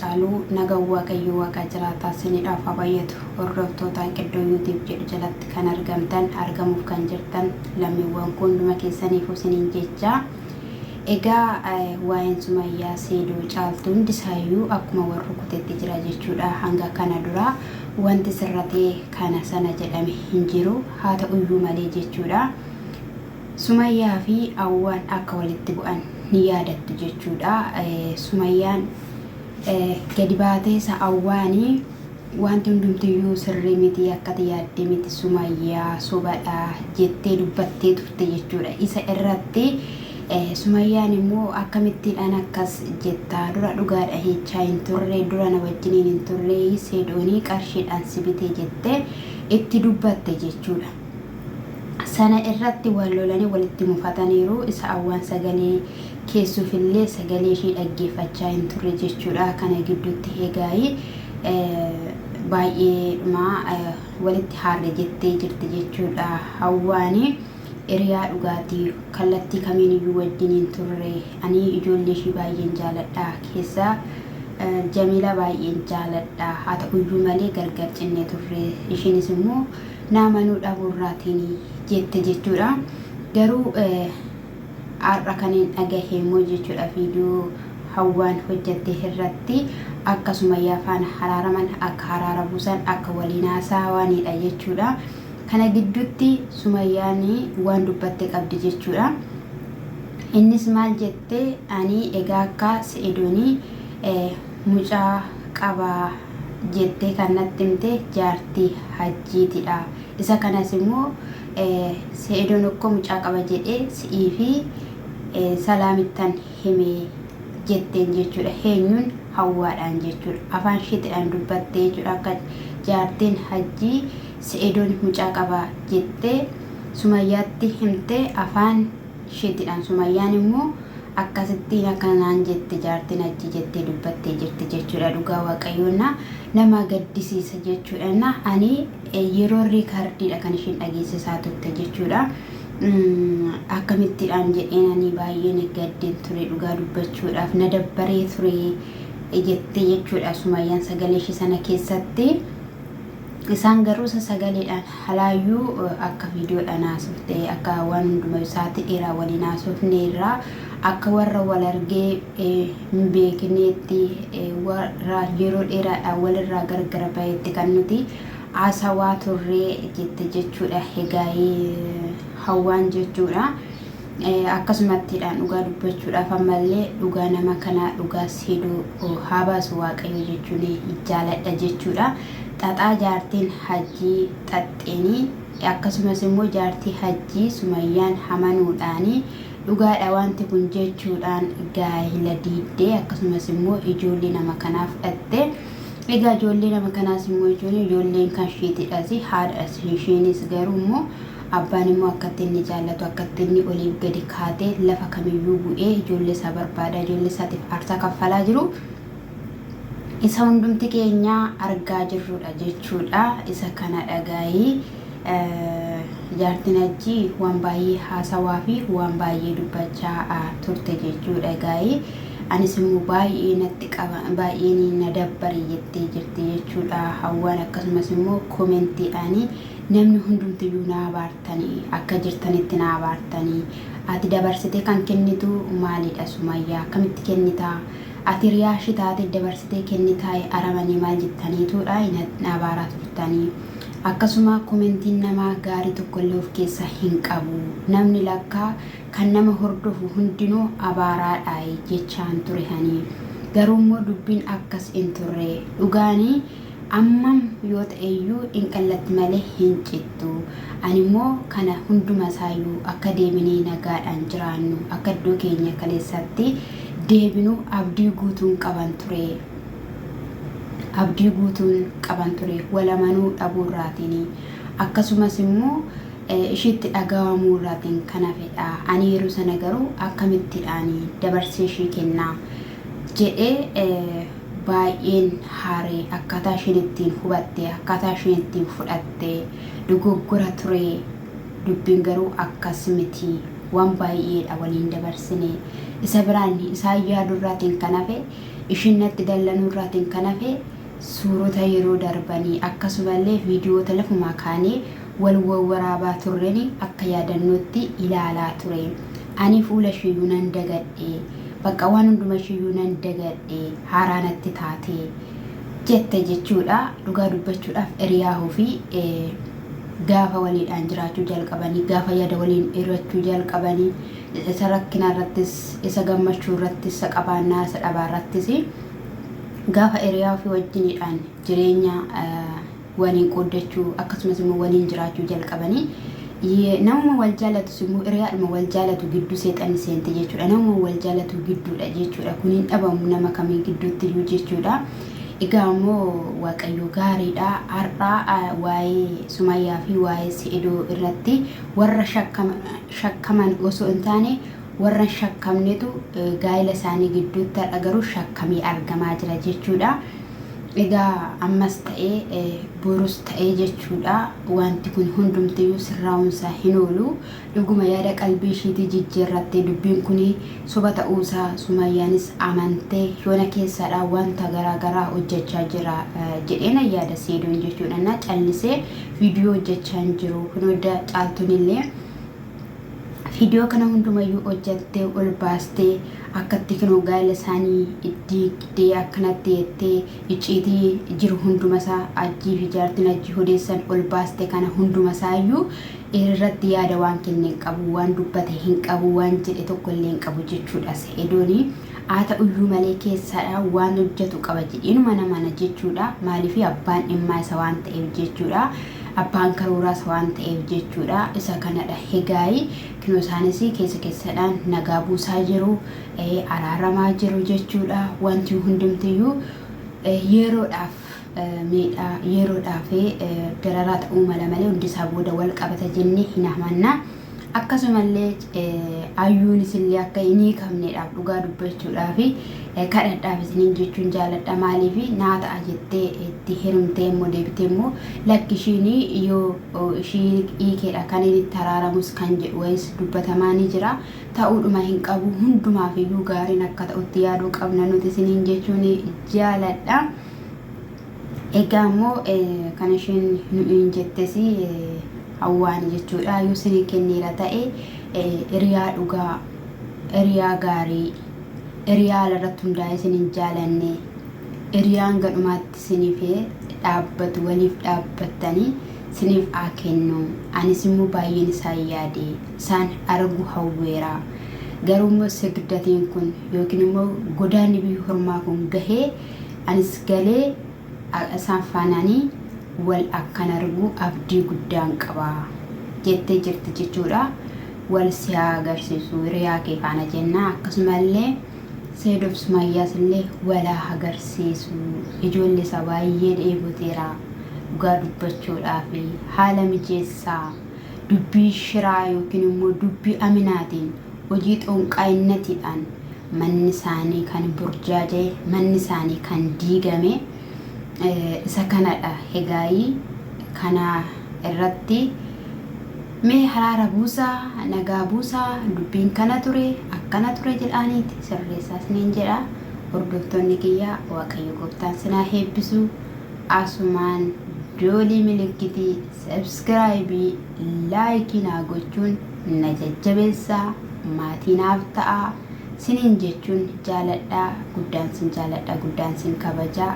caaluu nagaa waaqayyoo waaqa jiraataa isiniidhaaf habayyatu hordoftootaan qiddoo YouTube jedhu jalatti kan argamtan argamuuf kan jirtan lammiiwwan kun hunduma keessaniif isiniin jecha egaa waa'een Sumayyaa Seedoo caaltuu hundisaayyuu akkuma warra kuteetti jira jechuudha. Hanga kana dura wanti sirratee kana sana jedhame hin jiru, haa ta'uyyuu malee jechuudha. Sumayyaa fi Awwaan akka walitti bu'an ni yaadattu jechuudha. Sumayyaan gadi baatee isa Awwaanii wanti hundumtiyyuu sirrii miti akkati yaadde miti Sumayyaa sobadha jettee dubbattee turte jechuudha. Isa irratti Sumayyaan immoo akkamittiidhaan akkas jettaa dura dhugaadha hechaa hin turre, dura na wajjiniin hin turre, Seedoonii qarshiidhaan si bitee jettee itti dubbatte jechuudha. Sana irratti wal lolanii walitti mufataniiru. Isa Awwaan sagalee keessuufillee sagalee ishee dhaggeeffachaa hin turre jechuudha. Kana gidduutti eegaayii baay'eedhuma walitti haarre jettee jirti jechuudha. Awwaanii hiriyaa dhugaatii kallattii kamiiniyyuu wajjin hin turre. Ani ijoollee ishee baay'een jaaladha, keessaa Jamila baay'een jaaladha. Haa ta'uyyuu malee gargar cinnee turre. Isheenis immoo naamanuu dhabuurraatiin jette jechuudha. Garuu har'a kan hin dhagahe immoo jechuudha viidiyoo Awwaan hojjette irratti akka Sumayyaa faana haraaraman, akka haraara buusan, akka waliin haasa'anidha jechuudha. Kana gidduutti Sumayyaan waan dubbatte qabdi jechuudha. Innis maal jette, ani egaa akka Saidonii mucaa qabaa jettee kan natti himte jartii hajiitidha. Isa kanas immoo Saidon okko mucaa qaba jedhee si'ii fi salaamittan hime jetteen jechuudha. Eenyuun Awwaadhaan jechuudha. Afaan isheetidhaan dubbattee jechuudha. Akka jaartiin hajii Saidon mucaa qaba jettee Sumayyaatti himte afaan isheetidhaan. Sumayyaan immoo akkasittiin akkanaan jette jaartiin hajii jettee dubbattee jirti jechuudha. Dhugaa waaqayyoona nama gaddisiisa jechuudha. Ani yeroo riikardiidha kan isheen dhageessisaa turte jechuudha. Akkamittiidhaan jedheen ani baay'een gaddeen ture dhugaa dubbachuudhaaf na dabbaree ture jette jechuudha. Sumayyaan sagalee ishee sana keessatti. Isaan garuu sagaleedhaan halaayyuu akka viidiyoodhaan haasofte, akka waan hundumaa isaatti dheeraa waliin haasofne irraa akka warra wal argee hin beekneetti warra yeroo dheeraadhaan walirraa gargar bahetti kan nuti haasawaa turree jette jechuudha. Egaa Awwaan jechuudha. Akkasumattiidhaan dhugaa dubbachuudhaaf ammallee dhugaa nama kanaa dhugaa Seedoo haa baasu waaqayyo jechuun jaaladha jechuudha. Xaxaa jaartiin hajii xaxxeenii akkasumas immoo jaartii hajii Sumayyaan hamanuudhaanii dhugaadha wanti kun jechuudhaan gaa'ila diiddee akkasumas immoo ijoollee nama kanaa fudhatte. Egaa ijoollee nama kanaas immoo ijoolleen kan isheetidhas haadha isheenis garuu immoo abbaan immoo akkatti inni jaallatu, akkatti inni oliif gadi kaatee lafa kamiyyuu bu'ee ijoollee isaa barbaada, ijoollee isaatiif aarsaa kaffalaa jiru. Isa hundumti keenya argaa jirrudha jechuudha. Isa kana dhagaayii jaartiin hajii waan baay'ee haasawaa fi waan baay'ee dubbachaa turte jechuudha. Egaayii anis immoo baay'ee natti qaba, baay'ee na dabbari jettee jirti jechuudha. Awwaan akkasumas immoo koomentiidhaanii namni hundumtiyyuu na abaartanii akka jirtanitti na abaartanii ati dabarsitee kan kennitu maalidha Sumayyaa, akkamitti kennitaa, ati riyaashi taate dabarsitee kennitaa aramanii maal jettaniitudha na abaaraa turtanii. Akkasuma koomentiin namaa gaarii tokkollee of keessa hin qabu. Namni lakkaa kan nama hordofu hundinuu abaaraadha jechaan turehanii. Garuu immoo dubbiin akkas hin turre. Dhugaanii ammam yoo ta'eyyuu hin qallatti malee hin cittu. Ani immoo kana hunduma isaayyuu akka deebinee nagaadhaan jiraannu, akka iddoo keenya kaleessatti deebinu abdii guutuun qaban ture. Abdii guutuun qaban ture walamanuu dhabuurraatiin akkasumas immoo ishiitti dhagahamuurraatiin kana fedha. Ani yeroo sana garuu akkamittiidhaan dabarsee ishii kennaa jedhee baay'een haaree akkaataa isheen ittiin hubatte, akkaataa isheen ittiin fudhatte dogoggora ture. Dubbiin garuu akkas miti, waan baay'eedha waliin dabarsine. Isa biraan isaan yaadurraatiin kan hafe ishinnatti dallanuu irraatiin kan hafe suurota yeroo darbanii akkasumallee viidiyoota lafumaa kaanee wal waraabaa turreni akka yaadannootti ilaalaa ture. Ani fuula shiyyuu nan dagadhe, bakka waan hunduma shiyyuu nan dagadhe, haaraanatti taate jette jechuudha. Dhugaa dubbachuudhaaf hiriyaahuu fi gaafa waliidhaan jiraachuu jalqabanii, gaafa yaada waliin hirachuu jalqabanii, isa rakkina irrattis, isa gammachuu irrattis, isa qabaannaa, isa dhabaa irrattis gaafa hiriyaa ofii wajjiniidhaan jireenya waliin qooddachuu akkasumas immoo waliin jiraachuu jalqabanii, namuma wal jaalatus immoo hiriyaadhuma wal jaalatu gidduu seexanni seente jechuudha. Namuma wal jaalatu gidduudha jechuudha. Kun hin dhabamu nama kamii gidduutti iyyuu jechuudha. Egaa immoo Waaqayyo gaariidha. Har'aa waa'ee Sumayyaa fi waa'ee Saidoo irratti warra shakkaman osoo hin taane warra shakkamnetu gaa'ela isaanii gidduutti garuu shakkamii argamaa jira jechuudha. Egaa ammas ta'ee borus ta'ee jechuudha. Wanti kun hundumtiyyuu sirraa'uunsaa hin oolu. Dhuguma yaada qalbii ishiitii jijjiirrattee dubbiin kun soba ta'uusaa Sumayyaanis amantee yoona keessaadhaa wanta garaagaraa hojjechaa jira jedheena yaada Saidoon jechuudha. Na callisee viidiyoo hojjechaa hin jiru. Kun hunda caaltuun illee viidiyoo kana hundumayyuu hojjettee ol baastee akkatti kinoo gaa'ela isaanii diigdee akkanatti jettee icciitii jiru hundumasaa ajjii fi jaartiin ajjii odeessan ol baaste kana hundumасaayyuu irratti yaada waan kenne hin qabu, waan dubbate hin qabu, waan jedhe tokko illee hin qabu jechuudha. Saidoonii haa ta'uyyuu malee keessaadhaa waan hojjetu qaba jedheenuma namana jechuudha. Maaliif abbaan dhimmaa isa waan ta'eef jechuudha. Abbaan karooraas waan ta'eef jechuudha. Isa kanadha. Hegaayi kinoo isaanis keessaadhaan nagaa buusaa jiru, araaramaa jiru jechuudha. Wanti hundumtiyyuu yeroodhaaf yeroodhaaf dararaa ta'uu mala malee hundi isaa booda wal qabata jennee hin amanna. Akkasumallee ayyuunis illee akka hin hiikamneedhaaf dhugaa dubbachuudhaaf kadhadhaaf isiniin jechuun jaaladha. Maaliif naa ta'a jettee itti hirumtee immoo deebitee immoo lakki ishiin yoo ishii hiikeedha kan inni itti araaramus kan jedhu wayis dubbatamaa ni jira. Ta'uudhuma hin qabu, hundumaaf iyyuu gaariin akka ta'utti yaaduu qabna nuti isiniin jechuun jaaladha. Egaa immoo kan ishiin nuyin jettes hawwaan jechuudha. Yoo isinii kenneera ta'e hiriyaa dhugaa, hiriyaa gaarii, hiriyaa irratti hundaa'e isiniin jaalanne, hiriyaan gadhumaatti isiniif dhaabbatu, waliif dhaabbattanii isiniif haa kennu. Anis immoo baay'een isaan yaade, isaan argu hawweera. Garuu immoo sigdatiin kun yookiin immoo godaanni biyya hormaa kun gahee anis galee isaan faanaanii wal akkan argu abdii guddaan qaba jettee jirti jechuudha. Wal si agarsiisu hiriyaa kee faana jenna. Akkasumallee Saidoof Sumayyaas illee walaa agarsiisu. Ijoollee isaa baay'ee dheeboteera dhugaa dubbachuudhaaf haala mijeessaa dubbii shiraa yookiin immoo dubbii aminaatiin hojii xonqaa'inatiidhaan manni isaanii kan burjaajee, manni isaanii kan diigame isa kanadha. Hegaayi kana irratti mee haraara buusaa, nagaa buusaa, dubbiin kana ture akkana ture jedhaaniiti sirreessaas niin jedha. Hordoftoonni kiyyaa Waaqayyo gooftaan sinaa heebbisu. Asumaan doolii milikitii subscribe laayikii naa gochuun na jajjabeessaa, maatii naaf ta'a siniin jechuun jaaladha. Guddaan sin jaaladha, guddaan sin kabajaa.